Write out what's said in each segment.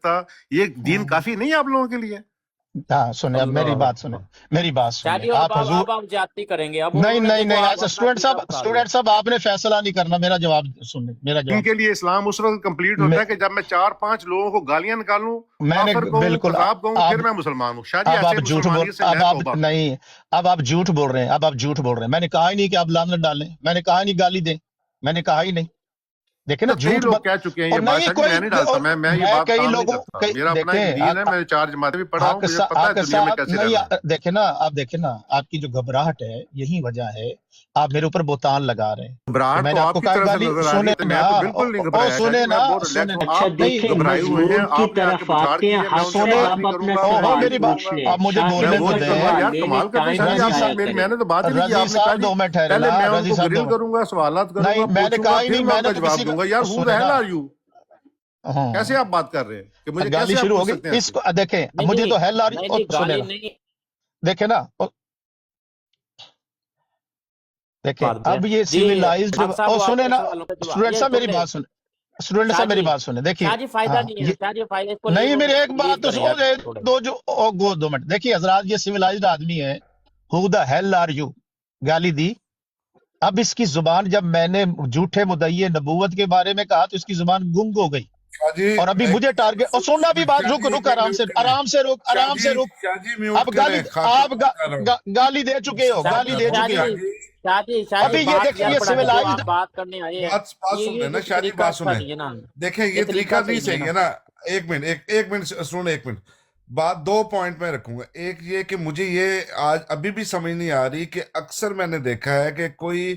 سکتا، یہ دین کافی نہیں ہے آپ لوگوں کے لیے؟ ہاں سنیں، اب میری بات سنیں، میری بات سنیں. آپ حضور آپ زیادتی کریں گے. اب نہیں ایسا اسٹوڈنٹ صاحب آپ نے فیصلہ نہیں کرنا، میرا جواب سنیں. میرا ان جواب کے لیے اسلام اس وقت کمپلیٹ ہوتا ہے کہ جب میں 4-5 لوگوں کو گالیاں نکالوں، میں نے کافر کہوں، بالکل کذاب کہوں، پھر میں مسلمان ہوں. شاہ جی اب آپ ایسے جھوٹ بول مسلمانیت سے اب میں آپ توبہ. نہیں، اب آپ جھوٹ بول رہے ہیں، اب آپ جھوٹ بول رہے ہیں. میں نے کہا ہی نہیں کہ آپ لعنت ڈالیں، میں نے کہا ہی نہیں گالی دیں، میں نے کہا ہی نہیں. دیکھیں نا تو کئی جھوٹ لوگ کہہ چکے ہیں یہ اور بات. نہیں شاہ جی میں نہیں ڈالتا، میں یہ بات کئی کام نہیں لوگوں کرتا. میرا اپنا ایک دین ہے، میں 4 جماعتیں بھی پڑھا ہوں، مجھے پتا ہے دنیا میں کیسے رہنا ہے. دیکھیں نا، آپ دیکھیں نا، آپ کی جو گھبراہٹ ہے یہی وجہ ہے، آپ میرے اوپر بہتان لگا رہے ہیں. گھبراہٹ میں تو نے آپ آپ کو کی کہا طرف سے گالی نظر آ رہی سنیں ہے. نا، میں تو بالکل نہیں گھبرایا. شاہ جی سنیں میں نا، بہت ریلیکس ہوں. اچھا آپ دیکھیں، گھبرائے ہوئے ہیں، مظلوم کی آپ نے آ کے طرف بچھاڑ آتے کی ہیں، ہے. میں ان سے ہنستے بات آپ نہیں اپنا کروں گا. سوال میری بات پوچھ لیں. آپ مجھے شاہ بولنے میں صاحب وہ تو کا نہیں کروں گا. دیں. سوال یار لے لیں، کمال کرتے ہیں شاہ ٹائم جی نہ آپ. ضائع کریں. میں نے تو بات ہی نہیں کی. رضی آپ نے صاحب کہا جی 2 منٹ ٹھہرے پہلے نا، میں ان رضی کو صاحب گریل 2 منٹ. کروں گا، سوالات کروں نہیں گا، میں نے پوچھوں گا، کہا ہی پھر نہیں، میں میں ان کا نے تو جواب کسی دوں گا. یار ہو دا سنیں نا، ہیل آر یو؟ کیسے آپ بات کر رہے ہیں کہ مجھے گالی کیسے آپ شروع ہو پوچھ گئی سکتے ہیں اس ایسے؟ کو. دیکھیں مجھے تو ہیل آ رہی. نہیں سنیں گالی نا، نہیں. دیکھیں نا، دیکھیں اب یہ جی سیویلائزڈ. ڈاکٹر صاحب آپ سنیں کے نا سوالوں کا جواب اسٹوڈنٹ یہ صاحب سن میری لیں. بات سنیں، اسٹوڈنٹ شاہ صاحب میری جی بات سنیں. دیکھیے شاہ جی فائدہ ہاں نہیں ہے. شاہ جی فائدہ اس کو نہیں، میری ایک لیو بات تو کریں یار تھوڑے. سن 2 منٹ. دیکھیے حضرات، یہ سیویلائزڈ آدمی ہے. ہو دا ہیل آر یو گالی دی. اب اس کی زبان، جب میں نے جھوٹے مدعی نبوت کے بارے میں کہا تو اس کی زبان گنگ ہو گئی. شاہ جی اور ابھی مجھے ٹارگٹ، اور سننا بھی بات، شاہ رک جی ایک رک منٹ آرام میوٹ سے کریں. آرام سے رک آرام سے رک. شاہ جی میوٹ اب گالی، کریں. خاتون آپ بات کر رہا ہوں. گالی دے چکے ہو، شاہ گالی جی دے شاہ چکے جی ہو. شاہ جی ابھی یہ بات دیکھیں، کلیئر یہ پڑھا دیں جو سیویلائزڈ. آپ بات کرنے آئے ہیں. بات سن لیں نا شاہ جی، طریقہ بات اچھا سنیں. نہیں ہے نا. دیکھیں یہ طریقہ نہیں صحیح ہے نا. ایک منٹ سنیں، ایک منٹ. بات 2 پوائنٹ میں رکھوں گا. ایک یہ کہ مجھے یہ آج ابھی بھی سمجھ نہیں آ رہی کہ اکثر میں نے دیکھا ہے کہ کوئی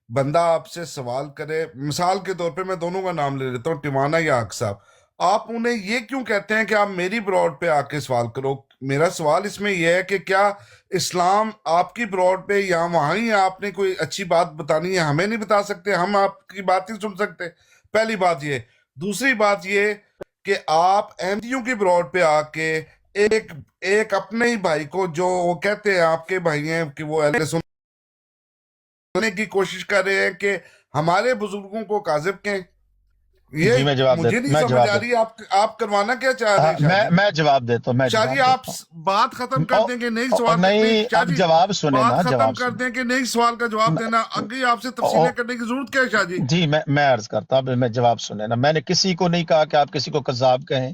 بندہ آپ سے سوال کرے، مثال کے طور پہ میں دونوں کا نام لے لیتا ہوں، ٹیمانہ یا حق صاحب. آپ انہیں یہ کیوں کہتے ہیں کہ آپ میری براڈ پہ آ کے سوال کرو؟ میرا سوال اس میں یہ ہے کہ کیا اسلام آپ کی براڈ پہ یا وہاں ہی آپ نے کوئی اچھی بات بتانی ہے، ہمیں نہیں بتا سکتے، ہم آپ کی بات نہیں سن سکتے؟ پہلی بات یہ. دوسری بات یہ کہ آپ احمدیوں کی براڈ پہ آ کے ایک اپنے ہی بھائی کو، جو وہ کہتے ہیں آپ کے بھائی ہیں کہ وہ اہل سننے کی کوشش کر رہے ہیں کہ ہمارے بزرگوں کو کاذب کہیں. یہ جی میں جواب مجھے نہیں سمجھ آ رہی. آپ کروانا کیا چاہ رہے ہیں شاہ جی؟ میں جواب دیتا ہوں. شاہ جی آپ بات ختم کر دیں گے، نہیں سوال نہیں، شاہ اب جی جواب سنیں نا، بات ختم جواب کر سنیں. دیں کہ نہیں سوال کا جواب دینا. آگے آپ سے تفصیلیں کرنے کی ضرورت کیا ہے شاہ جی؟ جی میں عرض کرتا ہوں، میں جواب سنیں نا. میں نے کسی کو نہیں کہا کہ آپ کسی کو کذاب کہیں.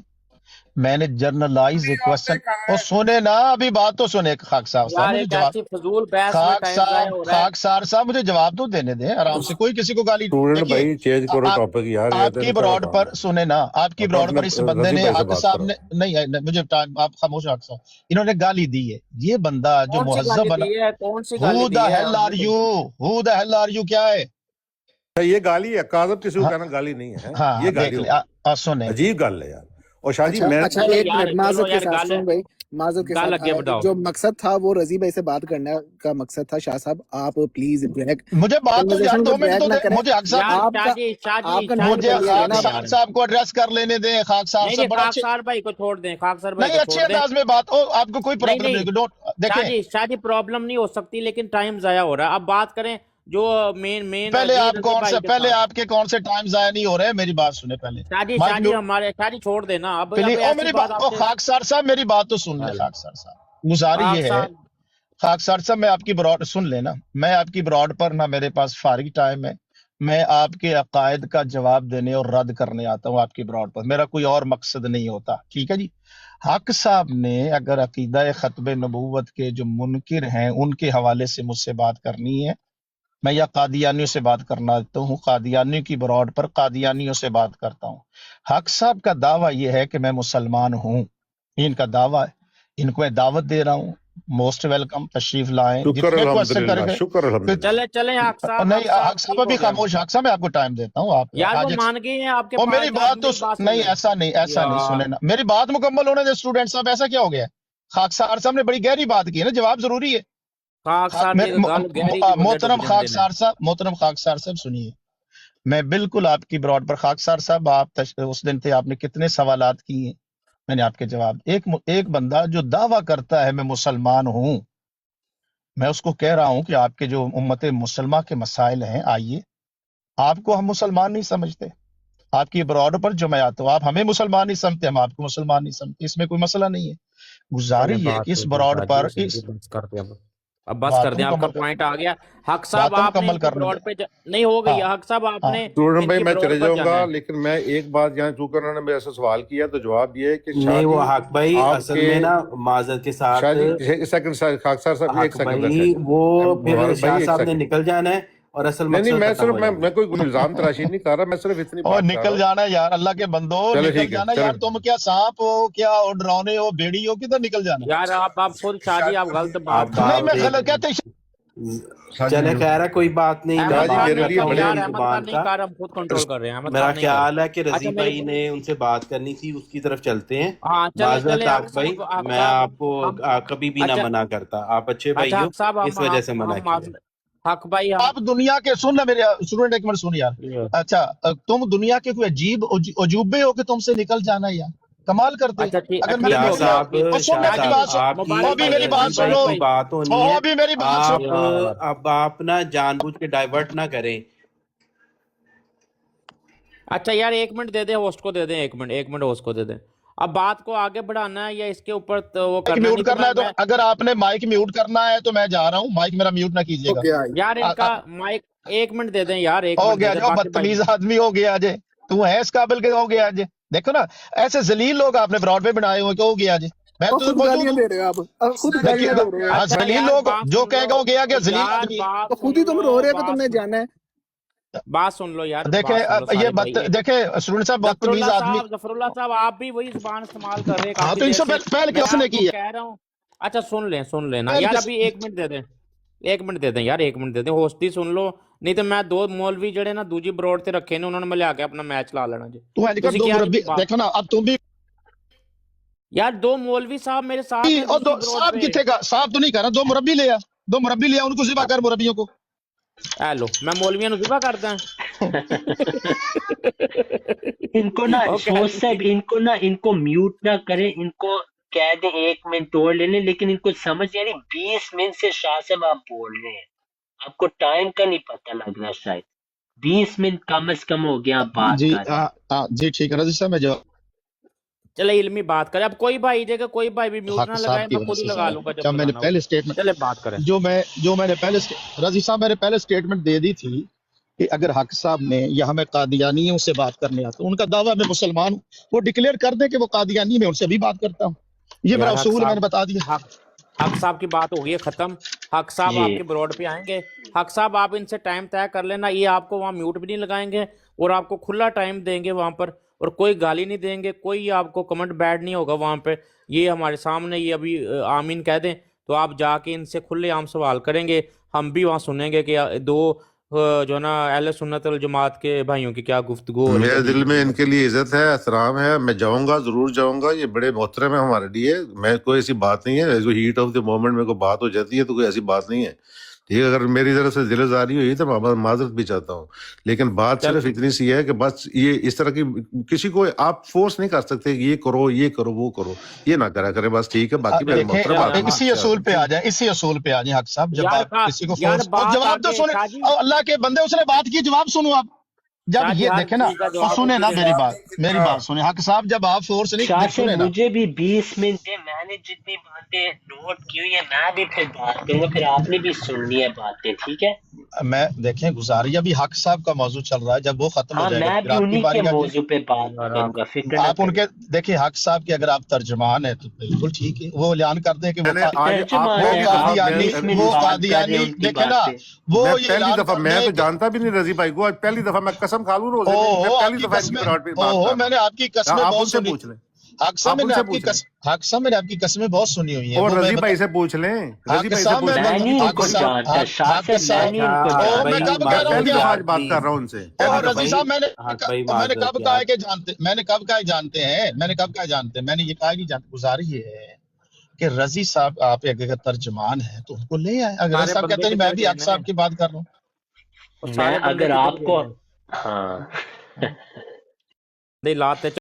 میں نے جرنلائز ایک کوسچن. اور سنے نا، ابھی بات تو سنے. خاک صاحب یار مجھے ایک جواب، ایسی فضول بحث میں ٹائم ضائع ہو رہا ہے. خاک صاحب مجھے جواب تو دینے دیں آرام سے. کوئی کسی کو گالی. اسٹوڈنٹ دیکھیے بھائی چینج کرو ٹاپک یار، یہ آپ کی براڈ پر سنے نا، آپ کی براڈ پر اس بندے رضی نے، بھائی سے حق بات صاحب کرو. نے نہیں مجھے آپ خاموش. حق صاحب انہوں نے گالی دی ہے. یہ بندہ جو کون سی مہذب گالی بنا، دی ہے؟ کون سی گالی ہو دی دا ہے؟ Hell are you, who the hell are you کیا ہے؟ یہ گالی ہے، کاذب کسی کو کہنا گالی نہیں ہے، ہاں یہ دیکھ گالی لیں، سنیں. عجیب گل ہے یار. اور شاہ جی میں اچھا ایک منٹ معذرت کے ساتھ سن بھائی، معذرت کے گال ساتھ لگے بتاؤ. جو مقصد تھا وہ رضی بھائی سے بات کرنے کا مقصد تھا. شاہ صاحب آپ پلیز بریک مجھے بات تو یار کنورسیشن 2 کو منٹ بریک تو نہ دے. کریں. مجھے حق صاحب، یار آپ کا شاہ جی ٹائم مجھے کلیئر ہے خاک نا. صاحب صاحب کو ایڈریس کر لینے دیں. خاک صاحب سے نہیں بڑا خاک اچھے، سار بھائی کو چھوڑ دیں. خاک سار بھائی نہیں کو اچھے چھوڑ دیں. انداز میں بات ہو. آپ کو کوئی پرابلم نہیں نہیں. دیکھیں شاہ جی پرابلم نہیں ہو سکتی، لیکن ٹائم ضائع ہو رہا ہے. اب بات کریں جو مین پہلے جی آپ رضی کون بھائی سے، کے پہلے ساتھ. آپ کے کون سے ٹائم ضائع نہیں ہو رہے ہیں؟ میری بات سنیں پہلے. شاہ جی ہمارے شاہ جی چھوڑ دینا. اب پلیز ایسی بات آپ سے. خاک سار صاحب میری بات تو سن لیں. خاک سار صاحب گزاری خاک یہ ہے، سار خاک سار صاحب میں آپ کی براڈ سن لینا. میں آپ کی براڈ پر نہ میرے پاس فارغ ٹائم ہے. میں آپ کے عقائد کا جواب دینے اور رد کرنے آتا ہوں آپ کی براڈ پر. میرا کوئی اور مقصد نہیں ہوتا. ٹھیک ہے جی. حق صاحب نے اگر عقیدہ ختم نبوت کے جو منکر ہیں ان کے حوالے سے مجھ سے بات کرنی ہے، میں یا قادیانیوں سے بات کرنا چاہتا ہوں، قادیانیوں کی براڈ پر قادیانیوں سے بات کرتا ہوں. حق صاحب کا دعویٰ یہ ہے کہ میں مسلمان ہوں، ان کا دعویٰ ہے. ان کو میں دعوت دے رہا ہوں، موسٹ ویلکم، تشریف لائیں. شکر جتنے کوشچن کریں الحمدللہ، گے. شکر الحمدللہ. چلیں حق صاحب. نہیں حق صاحب ابھی خاموش. حق صاحب میں آپ کو ٹائم دیتا ہوں. آپ یار وہ آج مان گئے ہیں آپ کے اور پاس. میری بات تو نہیں، ایسا نہیں سنیں نا. میری بات مکمل ہونے دے اسٹوڈنٹ صاحب. ایسا کیا ہو گیا؟ خاک سار صاحب نے بڑی گہری بات کی ہے نا، جواب ضروری ہے. محترم خاک سار صاحب سنیے. میں بالکل آپ کی براڈ پر، خاک سار صاحب آپ اس دن تھے، آپ نے کتنے سوالات کیے، میں نے آپ کے جواب. ایک بندہ جو دعویٰ کرتا ہے میں مسلمان ہوں، میں اس کو کہہ رہا ہوں کہ آپ کے جو امت مسلمہ کے مسائل ہیں، آئیے. آپ کو ہم مسلمان نہیں سمجھتے، آپ کی براڈ پر جو میں آتا ہوں، آپ ہمیں مسلمان نہیں سمجھتے، ہم آپ کو مسلمان نہیں سمجھتے، اس میں کوئی مسئلہ نہیں ہے۔ گزاری ہے کہ اس براڈ پر اس اب بس بات کر دیں، آپ کا مکمل پوائنٹ آ گیا۔ حق صاحب بات آپ نے مکمل ان کی کرنے براڈ دیں۔ پہ نہیں ہو گئی، ہاں حق صاحب آپ ہاں نے سٹوڈنٹ ان بھائی کی میں براڈ چلے پر جاؤں جانا گا، ہے۔ لیکن میں ایک بات یہاں چونکہ انہوں نے میرے سے سوال کیا تو جواب یہ ہے کہ نہیں وہ شادی حق بھائی آپ اصل کے میں نا معذرت کے ساتھ شادی سیکنڈ خاکسار صاحب ایک حق سیکنڈ بھائی وہ پھر مبارک شاہ بھائی ایک صاحب نے سیکنڈ نکل جانا ہے اور اصل نہیں مقصد میں ختم صرف ہو جانا میں ہے۔ کوئی الزام تراشی نہیں کر رہا، میں صرف اتنی اور بات کر رہا نکل ہوں۔ جانا یار، اللہ کے بندو چلے نکل ٹھیک ہے، جانا چلے یار، تم کیا سانپ ہو کیا، اور ڈرانے ہو بھیڑی ہو، کدھر نکل جانا؟ یار آپ خود شاہ جی آپ غلط بات اب کر رہے نہیں ہو آپ میں شاہ دیکھ غلط جی۔ کہتے چلے خیر ہے، کوئی بات نہیں، میں شاہ احمد جی خان معاف میرے نے لیے کرتا ہوں بڑے ان یار کی احمد زبان خان نہیں کا۔ کر، ہم خود کنٹرول کر رہے ہیں، احمد میرا خان نہیں کرے۔ خیال ہے کہ اچھا رضی میری بھائی نے ان سے بات کرنی تھی، اس کی طرف چلتے ہیں۔ ہاں چلے معذرت حق حق بھائی، صاحب، حق میں صاحب آپ کو ہم کبھی بھی نہ اچھا منع کرتا، آپ اچھے بھائی اچھا ہو، حق صاحب اس وجہ سے منع کیا۔ حق بھائی ہم آپ دنیا کے سن میرے اسٹوڈنٹ، ایک منٹ سن یار۔ اچھا تم دنیا کے کوئی عجیب عجوبے ہو کہ تم سے نکل جانا یار، کمال کرتے۔ اچھا اگر میں نے ٹھیک شاہ ہو گیا، صاحب اور سن شاہ میری صاحب بات سن، آپ کی اور بھی میری بات رضی بھائی سنو، کی بات ہونی ہے، اور بھی میری بات سنو۔ آپ نا جان بوجھ کے ڈائیورٹ نہ کریں۔ اچھا یار ایک منٹ دے دیں ہوسٹ کو، دے دیں ایک منٹ ہوسٹ کو دے دیں۔ اب بات کو آگے بڑھانا ہے یا اس کے اوپر تو وہ مائک کرنا میوٹ نہیں تو کرنا ہے تو میں اگر آپ نے مائک میوٹ کرنا ہے تو میں جا رہا ہوں، مائک میرا میوٹ نہ کیجیے گا۔ کیا یار ان کا مائک ایک منٹ دے دیں یار، ایک ہو منٹ دے گیا دیں جو باقی بھائی۔ بدتمیز آدمی ہو گیا جے، تو ہے اس قابل کے ہو گیا جے، دیکھو نا ایسے ذلیل لوگ آپ نے براڈ پہ بنائے ہوئے کہ ہو گیا جے، میں اور تو خود موجود گالیاں ہوں۔ دے رہے ہو آپ خود گالیاں دے رہے ہو ہاں اچھا ذلیل یار لوگ بات جو سن کہے گا لو ہو گیا کہ ذلیل یار، آدمی ہے۔ بات تو سن خود ہی تم رو رہے ہو کہ تم نے لو، جانا ہے۔ بات سن لو یار، دیکھیں بات سن لو یہ سارے بھائی۔ دیکھیں اسٹوڈنٹ صاحب ظفر بدتمیز اللہ آدمی، صاحب، ظفر اللہ صاحب آپ بھی وہی زبان استعمال کر رہے ہیں ہاں کافی تو ان دیر سے سے، پہلے میں کس نے آپ کو کی ہے؟ کہہ رہا ہوں۔ اچھا سن لینا پہلے یار، کس ابھی ایک منٹ دے دیں، ایک منٹ دے دیں یار، ایک منٹ دے دیں، ہوسٹی سن لو، نہیں تو میں دو مولوی جڑے نا دوجی بروڈ تے رکھے نے، انہوں نے میں لے کے اپنا میچ لا لینا جی۔ تو تسی دو کیا مربی، جی بات دیکھو نا اب تم بھی، یار دو مولوی صاحب میرے ساتھ ہیں اور دوسری دو بروڈ صاحب پہ۔ کتنے کا صاحب تو نہیں کر رہا، دو مربی لے آ، دو مربی لے آ، ان کو ذبح کر مربیوں کو۔ لو میں مولویوں نو ذبح کردا ہوں۔ ان کو نا او سوچ کہہ صاحب، ان کو میوٹ نہ کریں، ان کو کہہ دیں 1 منٹ اور لے لیں، لیکن ان کو سمجھ نہیں 20 منٹ سے شاہ صاحب آپ بول رہے ہیں، آپ کو ٹائم کا نہیں پتہ لگ رہا، شاید 20 منٹ کم از کم ہو گیا آپ بات جی کر رہے ہیں۔ جی ٹھیک ہے رضی صاحب، میں جواب چلے علمی بات کریں، اب کوئی بھائی دے گا، کوئی بھائی بھی میوٹ حق نہ صاحب لگائے، کی میں وجہ خود ہی سے لگا لوں گا جب جب میں نے لگانا پہلے ہوگا۔ اسٹیٹمنٹ چلے بات کریں۔ جو میں نے پہلے رضی صاحب میں نے پہلے اسٹیٹمنٹ دے دی تھی کہ اگر حق صاحب نے یا ہمیں قادیانیوں سے بات کرنے آتا، ان کا دعویٰ میں مسلمان ہوں، وہ ڈکلیئر کر دیں کہ وہ قادیانی، میں ان سے بھی بات کرتا ہوں، یہ میرا یار حق اصول ہے، میں صاحب، نے بتا دیا۔ حق صاحب کی بات ہو گئی ہے ختم، حق صاحب آپ جی کے بروڈ پہ آئیں گے، حق صاحب آپ ان سے ٹائم طے کر لینا، یہ آپ کو وہاں میوٹ بھی نہیں لگائیں گے اور آپ کو کھلا ٹائم دیں گے وہاں پر، اور کوئی گالی نہیں دیں گے، کوئی آپ کو کمنٹ بیڈ نہیں ہوگا وہاں پہ، یہ ہمارے سامنے، یہ ابھی آمین کہہ دیں تو آپ جا کے ان سے کھلے عام سوال کریں گے، ہم بھی وہاں سنیں گے کہ دو جو ہے نا اہل سنت والجماعت کے بھائیوں کی کیا گفتگو ہو رہی ہے میرے دل حدیث میں کے ان اوپر۔ کے لیے عزت ہے، احترام ہے، میں جاؤں گا، ضرور جاؤں گا، یہ بڑے محترم ہیں ہمارے لیے، میں کوئی ایسی بات نہیں ہے، کوئی ہیٹ آف دی مومنٹ میں کوئی بات ہو جاتی ہے تو کوئی ایسی بات نہیں ہے، ٹھیک ہے، اگر میری طرف سے دل آزاری ہوئی تو میں معذرت بھی چاہتا ہوں، لیکن بات چل صرف اتنی سی ہے کہ بس یہ اس طرح کی کسی کو آپ فورس نہیں کر سکتے کہ یہ کرو وہ کرو، یہ نہ کرا کریں، بس ٹھیک ہے، باقی میں دیکھیں محترم آدمی اسی اصول پہ آ جائیں، اسی اصول پہ آ جائیں حق صاحب، جب یار آپ کسی کو یار فورس، اور بات جواب تو آگے سنیں، شاہ جی، اور اللہ کے بندے اس نے بات کی، جواب سنو آپ، جب شاہ جی یہ ہر دیکھیں نا، چیز کا اور جواب سنیں اسی نا دے میری دیں۔ میری بات سنیں حق صاحب، جب آپ فورس شاہ نہیں، سے سنیں نا، مجھے بھی 20 منٹ دے، میں نے جتنی باتیں نوٹ کی ہوئی ہیں میں بھی پھر بات کروں گا، پھر آپ نے بھی سننی ہے باتیں، ٹھیک ہے؟ میں دیکھیں گزاریا بھی حق صاحب کا موضوع چل رہا ہے، جب وہ ختم ہو ہاں جائے گا میں پھر بھی آپ کی انہی کے باری آ جائے موضوع پہ بات یار کروں گا، فکر نہ آپ ان کریں۔ کے، دیکھیں حق صاحب کے اگر آپ ترجمان ہیں تو بالکل ٹھیک ہے، وہ اعلان کر دیں کہ میں وہ نے آج آپ ترجمان وہ ہے، پہلی دفعہ آپ قادیانی، 20 منٹ وہ بات کر رہے ہیں قادیانی، ان کی دیکھیں نا، بات پہ۔ وہ میں یہ پہلی اعلان دفعہ، کر میں دیں تو کہ جانتا بھی نہیں رضی بھائی کو، آج پہلی دفعہ میں قسم کھا لوں روزے میں آپ پہلی کی دفعہ ان کی قسمیں، براڈ پہ بات کر رہا میں ہوں، نے آپ کی قسمیں آپ بہت ان سے سنی، پوچھ لیں، حق صاحب آپ میں ان نے سے آپ کی پوچھ لیں، حق صاحب میں نے آپ کی قسمیں بہت سنی ہوئی ہیں، اور وہ میں رضی بتا، بھائی سے پوچھ لیں، رضی حق بھائی سے صاحب پوچھ میں لیں، میں نہیں ان حق کو صاحب جانتا، شاہ حق سے میں صاحب، نہیں ان کو اچھا حق میں بھائی جانتا۔ کب کہہ میں رہا ہوں پہلی کہ دفعہ معذرت آج یاد بات پلیز، کر رہا ہوں ان سے، او پہلی حق دفعہ، رضی بھائی، صاحب حق بھائی میں نے کب معذرت کہا یاد، ہے کہ جانتے، میں نے کب کہا ہے جانتے ہیں، میں نے کب کہا ہے جانتے ہیں، میں نے یہ کہا نہیں جانتے، گزاری یہ ہے کہ رضی صاحب آپ اگر ترجمان ہیں تو ان کو لے آئیں، اگر رضی سارے صاحب بندے کہتے ہیں کدھر میں بھی گئے حق نا، صاحب کی بات کر رہا ہوں، اور میں سارے بندے اگر کدھر آپ گئے کو، نا، ہاں دے لاتے